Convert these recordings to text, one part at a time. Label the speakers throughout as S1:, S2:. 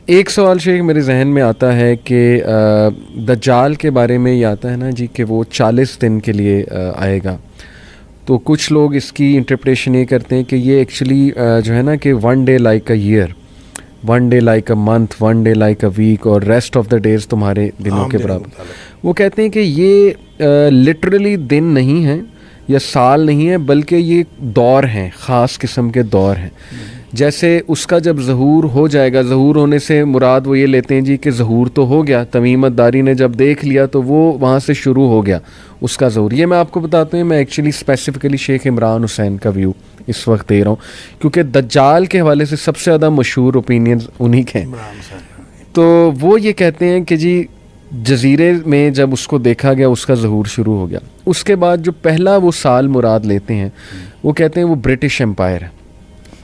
S1: ایک سوال شیخ میرے ذہن میں آتا ہے کہ دجال کے بارے میں یہ آتا ہے نا جی کہ وہ 40 دن کے لیے آئے گا. تو کچھ لوگ اس کی انٹرپریشن یہ کرتے ہیں کہ یہ ایکچولی جو ہے نا کہ 1 day like a year, 1 day like a month, 1 day like a week اور ریسٹ آف دا ڈیز تمہارے دنوں کے برابر. وہ کہتے ہیں کہ یہ لٹرلی دن نہیں ہیں یا سال نہیں ہے، بلکہ یہ دور ہیں، خاص قسم کے دور ہیں. جیسے اس کا جب ظہور ہو جائے گا، ظہور ہونے سے مراد وہ یہ لیتے ہیں جی کہ ظہور تو ہو گیا، تمیم الداری نے جب دیکھ لیا تو وہ وہاں سے شروع ہو گیا اس کا ظہور. یہ میں آپ کو بتاتا ہوں، میں ایکچولی اسپیسیفکلی شیخ عمران حسین کا ویو اس وقت دے رہا ہوں، کیونکہ دجال کے حوالے سے سب سے زیادہ مشہور اوپینینز انہی کے ہیں. تو وہ یہ کہتے ہیں کہ جی جزیرے میں جب اس کو دیکھا گیا اس کا ظہور شروع ہو گیا. اس کے بعد جو پہلا وہ سال مراد لیتے ہیں وہ کہتے ہیں وہ برٹش امپائر ہے،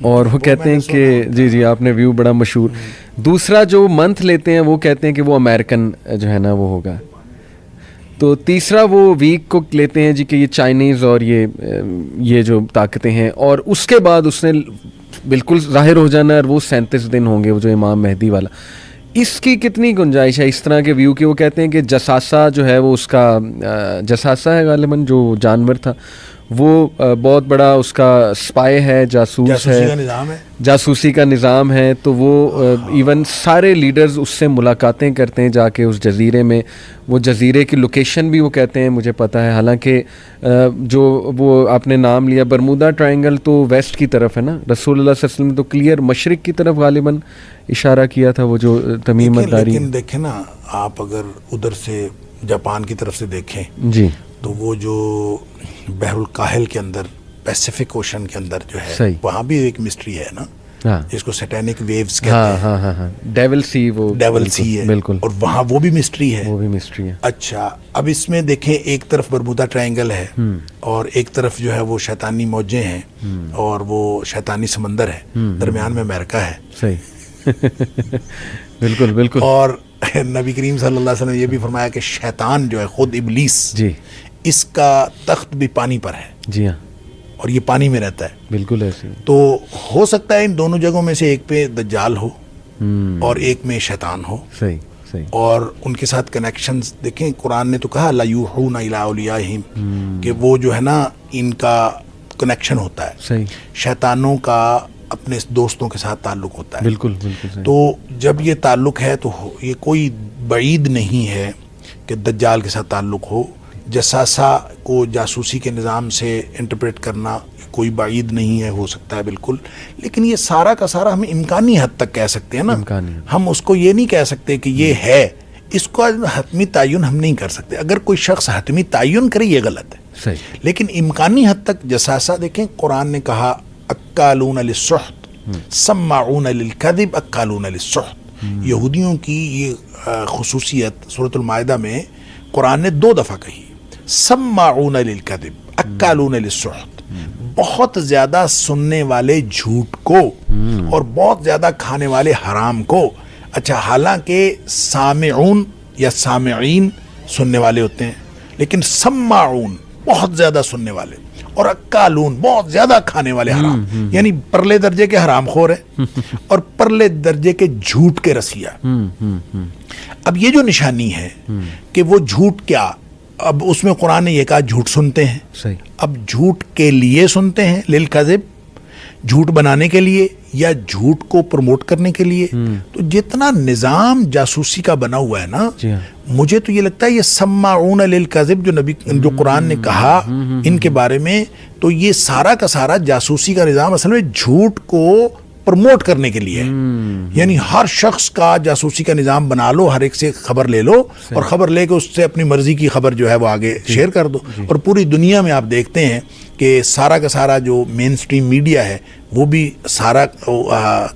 S1: اور وہ کہتے ہیں کہ جی آپ نے ویو بڑا مشہور. دوسرا جو منتھ لیتے ہیں وہ کہتے ہیں کہ وہ امریکن جو ہے نا وہ ہوگا. تو تیسرا وہ ویک کو لیتے ہیں جی کہ یہ چائنیز اور یہ جو طاقتیں ہیں. اور اس کے بعد اس نے بالکل ظاہر ہو جانا ہے، اور وہ 37 دن ہوں گے، وہ جو امام مہدی والا. اس کی کتنی گنجائش ہے اس طرح کے ویو کی؟ وہ کہتے ہیں کہ جساسہ جو ہے وہ اس کا جساسہ ہے غالباً جو جانور تھا، وہ بہت بڑا اس کا اسپائی ہے، جاسوس ہے، جاسوسی کا نظام ہے. تو وہ ایون سارے لیڈرز اس سے ملاقاتیں کرتے ہیں جا کے اس جزیرے میں. وہ جزیرے کی لوکیشن بھی وہ کہتے ہیں مجھے پتہ ہے، حالانکہ جو وہ آپ نے نام لیا برمودا ٹرائنگل تو ویسٹ کی طرف ہے نا، رسول اللہ صلی اللہ علیہ وسلم تو کلیئر مشرق کی طرف غالباً اشارہ کیا تھا وہ جو تمیم الداری.
S2: لیکن دیکھیں نا آپ اگر ادھر سے جاپان کی طرف سے دیکھیں
S1: جی
S2: تو وہ جو بحر الکاہل کے اندر، پیسیفک اوشن کے اندر جو ہے وہاں بھی ایک مسٹری ہے نا، جس کو سیٹینک ویوز کہتے ہیں.
S1: ہاں ڈیول سی، وہ
S2: ڈیول سی ہے
S1: بالکل،
S2: اور وہاں وہ بھی مسٹری ہے،
S1: وہ بھی مسٹری ہے.
S2: اچھا اب اس میں دیکھیں ایک طرف برمودا ٹرائنگل ہے اور ایک طرف جو ہے وہ شیطانی موجیں ہیں اور وہ شیطانی سمندر ہے، درمیان میں امریکہ ہے.
S1: صحیح بالکل بالکل.
S2: اور نبی کریم صلی اللہ علیہ وسلم نے یہ بھی فرمایا کہ شیطان جو ہے خود ابلیس
S1: جی
S2: اس کا تخت بھی پانی پر ہے.
S1: جی ہاں،
S2: اور یہ پانی میں رہتا ہے.
S1: بالکل ایسے.
S2: تو ہو سکتا ہے ان دونوں جگہوں میں سے ایک پہ دجال ہو اور ایک میں شیطان ہو.
S1: صحیح صحیح.
S2: اور ان کے ساتھ کنیکشنز دیکھیں، قرآن نے تو کہا لا یوحون الی اولیاءہم، کہ وہ جو ہے نا ان کا کنیکشن ہوتا ہے.
S1: صحیح.
S2: شیطانوں کا اپنے دوستوں کے ساتھ تعلق ہوتا ہے.
S1: بالکل بالکل صحیح.
S2: تو جب یہ تعلق ہے تو یہ کوئی بعید نہیں ہے کہ دجال کے ساتھ تعلق ہو. جساسہ کو جاسوسی کے نظام سے انٹرپریٹ کرنا کوئی بعید نہیں ہے، ہو سکتا ہے بالکل. لیکن یہ سارا کا سارا ہم امکانی حد تک کہہ سکتے ہیں نا، ہم اس کو یہ نہیں کہہ سکتے کہ یہ ہے. اس کو حتمی تعین ہم نہیں کر سکتے. اگر کوئی شخص حتمی تعین کرے یہ غلط ہے
S1: صحیح.
S2: لیکن امکانی حد تک جساسہ دیکھیں، قرآن نے کہا اکالون للسحت سماعون للکذب اکالون للسحت. یہودیوں کی یہ خصوصیت سورۃ المائدہ میں قرآن نے 2 دفعہ کہی. سماعون للکذب اکالون للسحت، بہت زیادہ سننے والے جھوٹ کو اور بہت زیادہ کھانے والے حرام کو. اچھا حالانکہ سامعون یا سامعین سننے والے ہوتے ہیں، لیکن سماعون بہت زیادہ سننے والے اور اکالون بہت زیادہ کھانے والے حرام، یعنی پرلے درجے کے حرام خور ہے اور پرلے درجے کے جھوٹ کے رسیہ. اب یہ جو نشانی ہے کہ وہ جھوٹ کیا، اب اس میں قرآن نے یہ کہا جھوٹ سنتے ہیں.
S1: صحیح.
S2: اب جھوٹ کے لیے سنتے ہیں، للکذب، جھوٹ بنانے کے لیے یا جھوٹ کو پروموٹ کرنے کے لیے. تو جتنا نظام جاسوسی کا بنا ہوا ہے نا، مجھے تو یہ لگتا ہے یہ سماعون للکذب جو قرآن نے کہا ان کے بارے میں، تو یہ سارا کا سارا جاسوسی کا نظام اصل میں جھوٹ کو پروموٹ کرنے کے لیے. یعنی ہر شخص کا جاسوسی کا نظام بنا لو، ہر ایک سے خبر لے لو اور خبر لے کے اس سے اپنی مرضی کی خبر جو ہے وہ آگے شیئر کر دو. اور پوری دنیا میں آپ دیکھتے ہیں کہ سارا کا سارا جو مین سٹریم میڈیا ہے وہ بھی سارا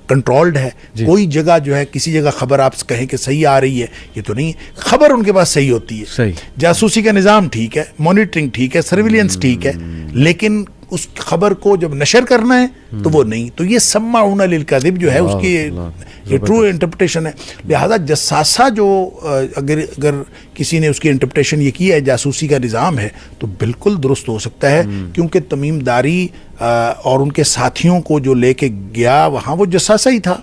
S2: کنٹرولڈ ہے. کوئی جگہ جو ہے کسی جگہ خبر آپ کہیں کہ صحیح آ رہی ہے یہ تو نہیں، خبر ان کے پاس صحیح ہوتی ہے. جاسوسی کا نظام ٹھیک ہے، مانیٹرنگ ٹھیک ہے، سرویلنس ٹھیک ہے، لیکن اس خبر کو جب نشر کرنا ہے تو وہ نہیں. تو یہ سماعون للکذب جو ہے اس کی یہ ٹرو انٹرپریٹیشن ہے. لہذا جساسہ جو اگر کسی نے اس کی انٹرپریٹیشن یہ کی ہے جاسوسی کا نظام ہے تو بالکل درست ہو سکتا ہے, کیونکہ تمیم داری اور ان کے ساتھیوں کو جو لے کے گیا وہاں وہ جساسہ ہی تھا.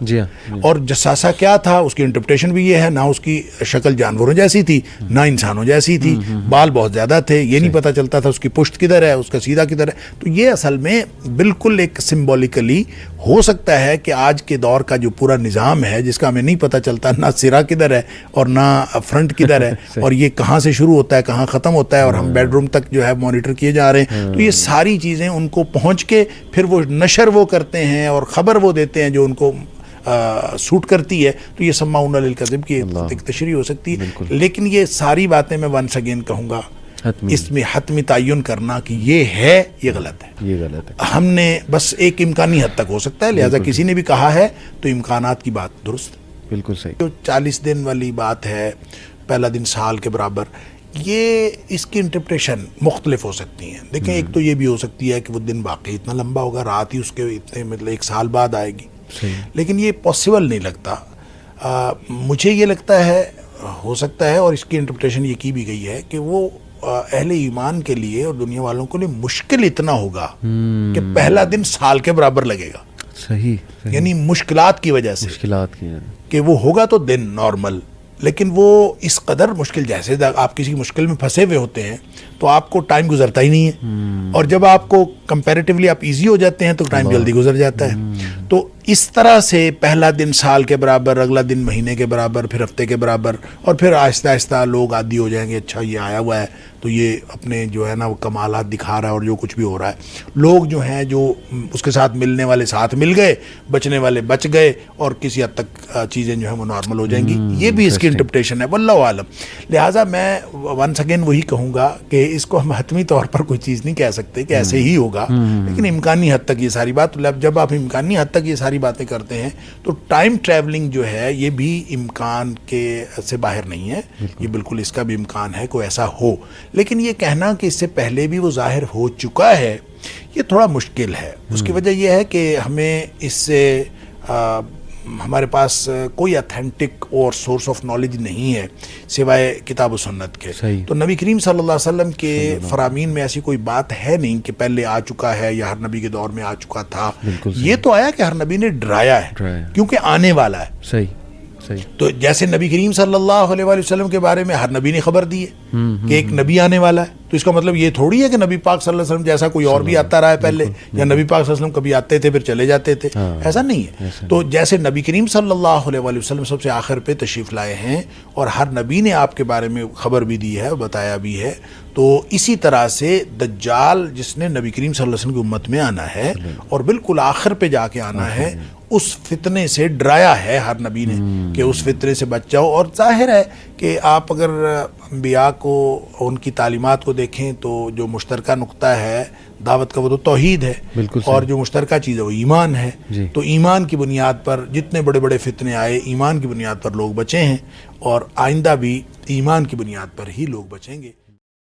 S2: اور جساسہ کیا تھا اس کی انٹرپریٹیشن بھی یہ ہے, نہ اس کی شکل جانوروں جیسی تھی نہ انسانوں جیسی تھی, بال بہت زیادہ تھے, یہ نہیں پتہ چلتا تھا اس کی پشت کدھر ہے اس کا سیدھا کدھر ہے. تو یہ اصل میں بالکل ایک سمبولیکلی ہو سکتا ہے کہ آج کے دور کا جو پورا نظام ہے جس کا ہمیں نہیں پتہ چلتا نہ سرا کدھر ہے اور نہ فرنٹ کدھر ہے اور یہ کہاں سے شروع ہوتا ہے کہاں ختم ہوتا ہے, اور ہم بیڈ روم تک جو ہے مانیٹر کیے جا رہے ہیں. تو یہ ساری چیزیں ان کو پہنچ کے پھر وہ نشر وہ کرتے ہیں اور خبر وہ دیتے ہیں جو ان کو سوٹ کرتی ہے. تو یہ سماعون للکذب کی ایک تشریح ہو سکتی ہے. لیکن یہ ساری باتیں میں ونس اگین کہوں گا اس میں حتمی تعین کرنا کہ یہ غلط ہے. ہم نے بس ایک امکانی حد تک ہو سکتا ہے, لہذا کسی نے بھی کہا ہے تو امکانات کی بات درست ہے.
S1: بالکل صحیح.
S2: جو 40 دن والی بات ہے, پہلا دن سال کے برابر, یہ اس کی انٹرپریشن مختلف ہو سکتی ہیں. دیکھیں ایک تو یہ بھی ہو سکتی ہے کہ وہ دن واقعی اتنا لمبا ہوگا, رات ہی اس کے اتنے مطلب 1 سال بعد آئے گی, لیکن یہ پاسبل نہیں لگتا. مجھے یہ لگتا ہے ہو سکتا ہے, اور اس کی انٹرپریشن یہ کی بھی گئی ہے کہ وہ اہل ایمان کے لیے اور دنیا والوں کے لیے مشکل اتنا ہوگا کہ پہلا دن سال کے برابر لگے گا.
S1: صحیح.
S2: یعنی مشکلات کی وجہ سے کہ وہ ہوگا تو دن نارمل, لیکن وہ اس قدر مشکل, جیسے آپ کسی مشکل میں پھنسے ہوئے ہوتے ہیں تو آپ کو ٹائم گزرتا ہی نہیں ہے, اور جب آپ کو کمپیریٹیولی آپ ایزی ہو جاتے ہیں تو ٹائم جلدی گزر جاتا ہے. تو اس طرح سے پہلا دن سال کے برابر, اگلا دن مہینے کے برابر, پھر ہفتے کے برابر, اور پھر آہستہ آہستہ لوگ عادی ہو جائیں گے. اچھا یہ آیا ہوا ہے تو یہ اپنے جو ہے نا وہ کمالات دکھا رہا ہے اور جو کچھ بھی ہو رہا ہے. لوگ جو ہیں جو اس کے ساتھ ملنے والے ساتھ مل گئے, بچنے والے بچ گئے, اور کسی حد تک چیزیں جو ہیں وہ نارمل ہو جائیں گی. یہ بھی اس کی انٹرپریٹیشن ہے, واللہ عالم. لہٰذا میں ونس اگین وہی کہوں گا کہ اس کو ہم حتمی طور پر کوئی چیز نہیں کہہ سکتے کہ ایسے ہی ہوگا, لیکن امکانی حد تک یہ ساری بات, جب آپ امکانی حد تک یہ ساری باتیں کرتے ہیں تو ٹائم ٹریولنگ جو ہے یہ بھی امکان کے سے باہر نہیں ہے. یہ بالکل اس کا بھی امکان ہے کوئی ایسا ہو, لیکن یہ کہنا کہ اس سے پہلے بھی وہ ظاہر ہو چکا ہے یہ تھوڑا مشکل ہے. اس کی وجہ یہ ہے کہ ہمیں اس سے ہمارے پاس کوئی اتھینٹک اور سورس آف نالج نہیں ہے سوائے کتاب و سنت کے. تو نبی کریم صلی اللہ علیہ وسلم کے فرامین میں ایسی کوئی بات ہے نہیں کہ پہلے آ چکا ہے یا ہر نبی کے دور میں آ چکا تھا. یہ تو آیا کہ ہر نبی نے ڈرایا ہے کیونکہ آنے والا ہے. صحیح. تو جیسے نبی کریم صلی اللہ علیہ وسلم کے بارے میں ہر نبی نے خبر دی ہے کہ ایک نبی آنے والا ہے, تو اس کا مطلب یہ تھوڑی ہے کہ نبی پاک صلی اللہ علیہ وسلم جیسا کوئی اور بھی آتا رہا ہے پہلے, یا نبی پاک صلی اللہ علیہ وسلم کبھی آتے تھے پھر چلے جاتے تھے, ایسا نہیں ہے. تو جیسے نبی کریم صلی اللہ علیہ وسلم سب سے آخر پہ تشریف لائے ہیں اور ہر نبی نے آپ کے بارے میں خبر بھی دی ہے, بتایا بھی ہے, تو اسی طرح سے دجال جس نے نبی کریم صلی اللہ علیہ وسلم کی امت میں آنا ہے اور بالکل آخر پہ جا کے آنا ہے, اس فتنے سے ڈرایا ہے ہر نبی نے کہ اس فتنے سے بچ جاؤ. اور ظاہر ہے کہ آپ اگر انبیاء کو ان کی تعلیمات کو دیکھیں تو جو مشترکہ نقطہ ہے دعوت کا وہ تو توحید ہے, اور جو مشترکہ چیز ہے وہ ایمان ہے. تو ایمان کی بنیاد پر جتنے بڑے بڑے فتنے آئے ایمان کی بنیاد پر لوگ بچے ہیں, اور آئندہ بھی ایمان کی بنیاد پر ہی لوگ بچیں گے.